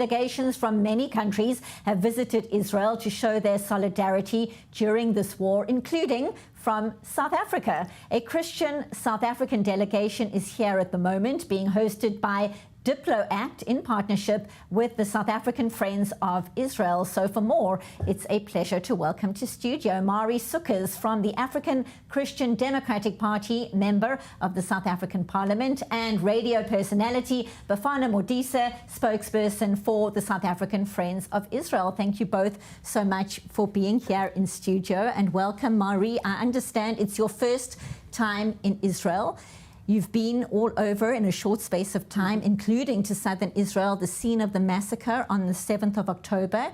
Delegations from many countries have visited Israel to show their solidarity during this war, including from South Africa. A Christian South African delegation is here at the moment, being hosted by DiploAct in partnership with the South African Friends of Israel. So for more, it's a pleasure to welcome to studio Sukers from the African Christian Democratic Party, member of the South African Parliament, and radio personality Bafana Modise, spokesperson for the South African Friends of Israel. Thank you both so much for being here in studio, and welcome, Mari. I understand it's your first time in Israel. You've been all over in a short space of time, including to southern Israel, the scene of the massacre on the 7th of October.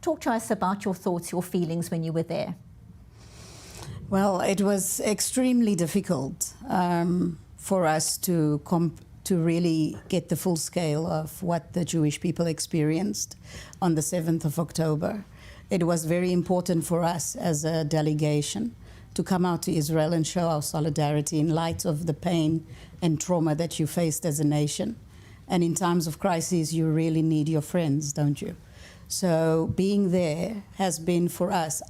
Talk to us about your thoughts, your feelings when you were there. Well, it was extremely difficult for us to really get the full scale of what the Jewish people experienced on the 7th of October. It was very important for us as a delegation to come out to Israel and show our solidarity in light of the pain and trauma that you faced as a nation. And in times of crisis, you really need your friends, don't you? So being there has been for us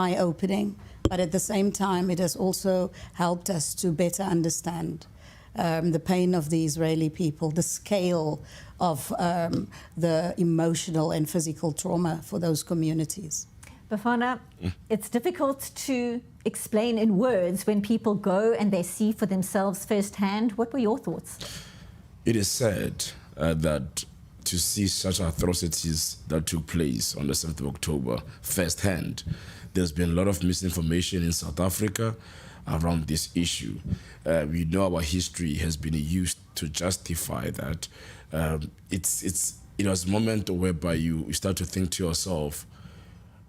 eye-opening, but at the same time, it has also helped us to better understand the pain of the Israeli people, the scale of the emotional and physical trauma for those communities. Bafana, it's difficult to explain in words when people go and they see for themselves firsthand. What were your thoughts? It is sad that to see such atrocities that took place on the 7th of October firsthand, there's been a lot of misinformation in South Africa around this issue. We know our history has been used to justify that. It was a moment whereby you start to think to yourself,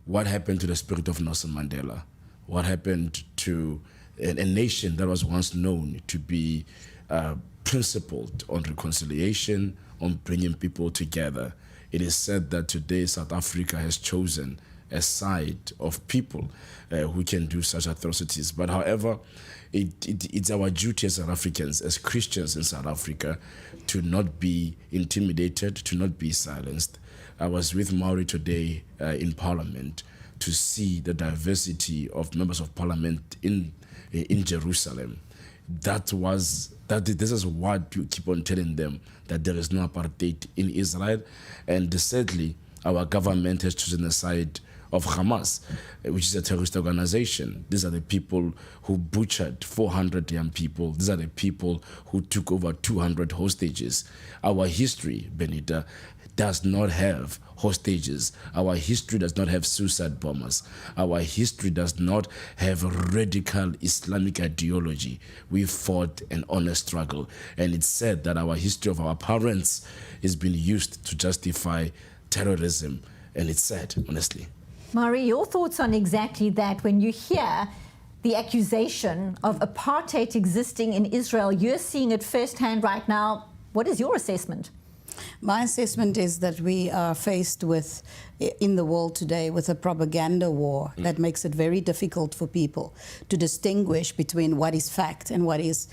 what happened to the spirit of Nelson Mandela? What happened to a nation that was once known to be principled on reconciliation, on bringing people together? It is said that today South Africa has chosen a side of people who can do such atrocities. But however, it's our duty as South Africans, as Christians in South Africa, to not be intimidated, to not be silenced. I was with Mauri today in Parliament to see the diversity of members of Parliament in Jerusalem. This is what you keep on telling them, that there is no apartheid in Israel. And sadly, our government has chosen the side of Hamas, which is a terrorist organization. These are the people who butchered 400 young people. These are the people who took over 200 hostages. Our history, Benita, does not have hostages. Our history does not have suicide bombers. Our history does not have radical Islamic ideology. We fought an honest struggle. And it's said that our history of our parents is being used to justify terrorism. And it's sad, honestly. Mari, your thoughts on exactly that when you hear the accusation of apartheid existing in Israel? You're seeing it firsthand right now. What is your assessment? My assessment is that we are faced with, in the world today, with a propaganda war that makes it very difficult for people to distinguish between what is fact and what is,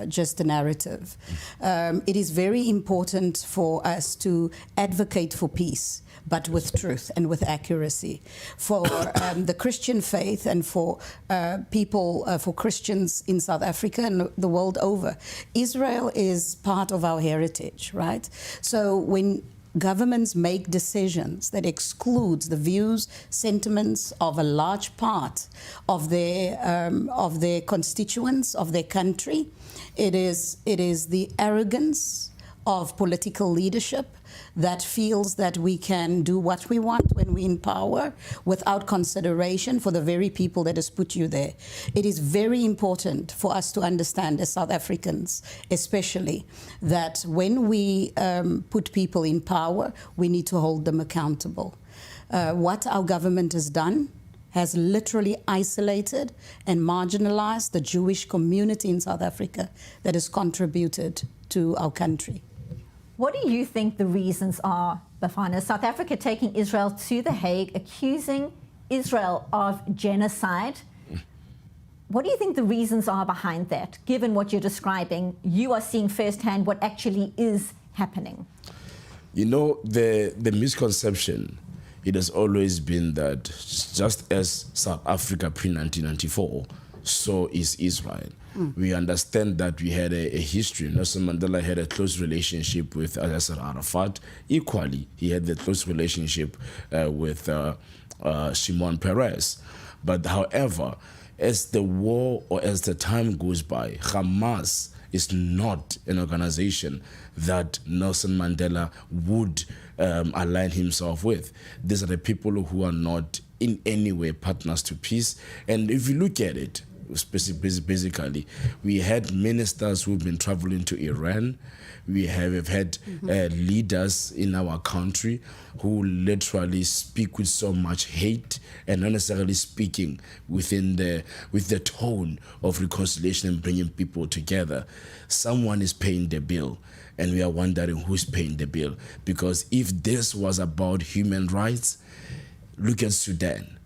just a narrative. It is very important for us to advocate for peace, but with truth and with accuracy. For the Christian faith and for for Christians in South Africa and the world over, Israel is part of our heritage, right? So when governments make decisions that excludes the views, sentiments of a large part of their constituents, of their country, it is the arrogance of political leadership that feels that we can do what we want when we're in power without consideration for the very people that has put you there. It is very important for us to understand as South Africans, especially, that when we put people in power, we need to hold them accountable. What our government has done has literally isolated and marginalized the Jewish community in South Africa that has contributed to our country. What do you think the reasons are, Bafana? South Africa taking Israel to The Hague, accusing Israel of genocide. What do you think the reasons are behind that? Given what you're describing, you are seeing firsthand what actually is happening? You know, the misconception, it has always been that just as South Africa pre-1994, so is Israel. We understand that we had a history. Nelson Mandela had a close relationship with Yasser Arafat. Equally, he had the close relationship with Shimon Peres. But however, as the war or as the time goes by, Hamas is not an organization that Nelson Mandela would align himself with. These are the people who are not in any way partners to peace. And if you look at it, basically, we had ministers who've been traveling to Iran. We have had leaders in our country who literally speak with so much hate and not necessarily speaking with the tone of reconciliation and bringing people together. Someone is paying the bill, and we are wondering who's paying the bill. Because if this was about human rights, look at Sudan,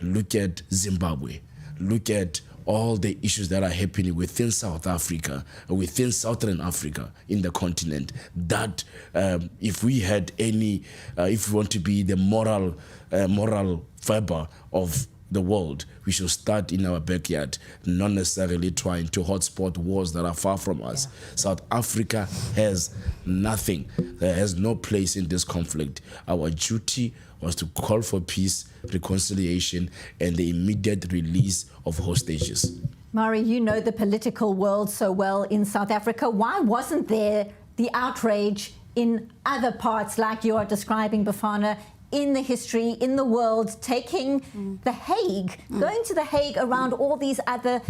look at Zimbabwe, look at all the issues that are happening within South Africa, within Southern Africa, in the continent, that if we had any, if we want to be the moral fiber of the world, we should start in our backyard, not necessarily trying to hotspot wars that are far from us. Yeah. South Africa has nothing, has no place in this conflict. Our duty was to call for peace, reconciliation, and the immediate release of hostages. Mari, you know the political world so well in South Africa. Why wasn't there the outrage in other parts, like you are describing, Bafana, in the history, in the world, taking the Hague, going to the Hague around all these other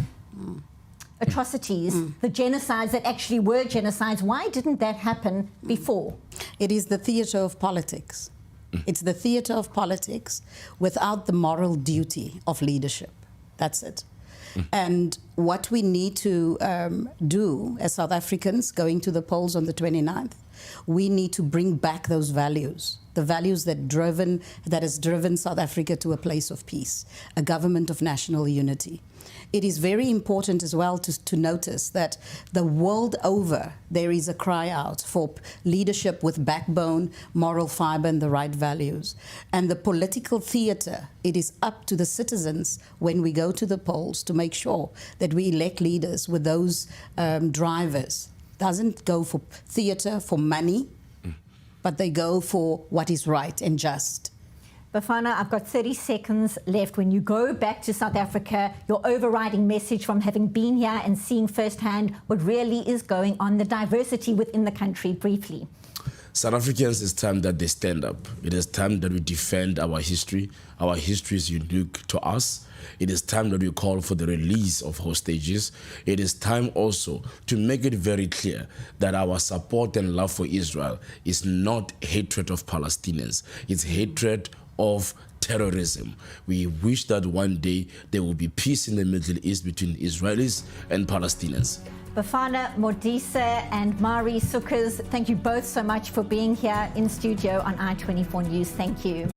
atrocities, the genocides that actually were genocides? Why didn't that happen before? It is the theatre of politics. It's the theatre of politics without the moral duty of leadership. That's it. And what we need to do as South Africans going to the polls on the 29th, we need to bring back those values, the values that has driven South Africa to a place of peace, a government of national unity. It is very important as well to notice that the world over, there is a cry out for leadership with backbone, moral fiber, and the right values. And the political theatre, it is up to the citizens when we go to the polls to make sure that we elect leaders with those drivers. Doesn't go for theatre, for money, but they go for what is right and just. Bafana, I've got 30 seconds left. When you go back to South Africa, your overriding message from having been here and seeing firsthand what really is going on, the diversity within the country, briefly. South Africans, it's time that they stand up. It is time that we defend our history. Our history is unique to us. It is time that we call for the release of hostages. It is time also to make it very clear that our support and love for Israel is not hatred of Palestinians. It's hatred of terrorism. We wish that one day there will be peace in the Middle East between Israelis and Palestinians. Bafana, Modise and Mari Sukers, thank you both so much for being here in studio on I-24 News. Thank you.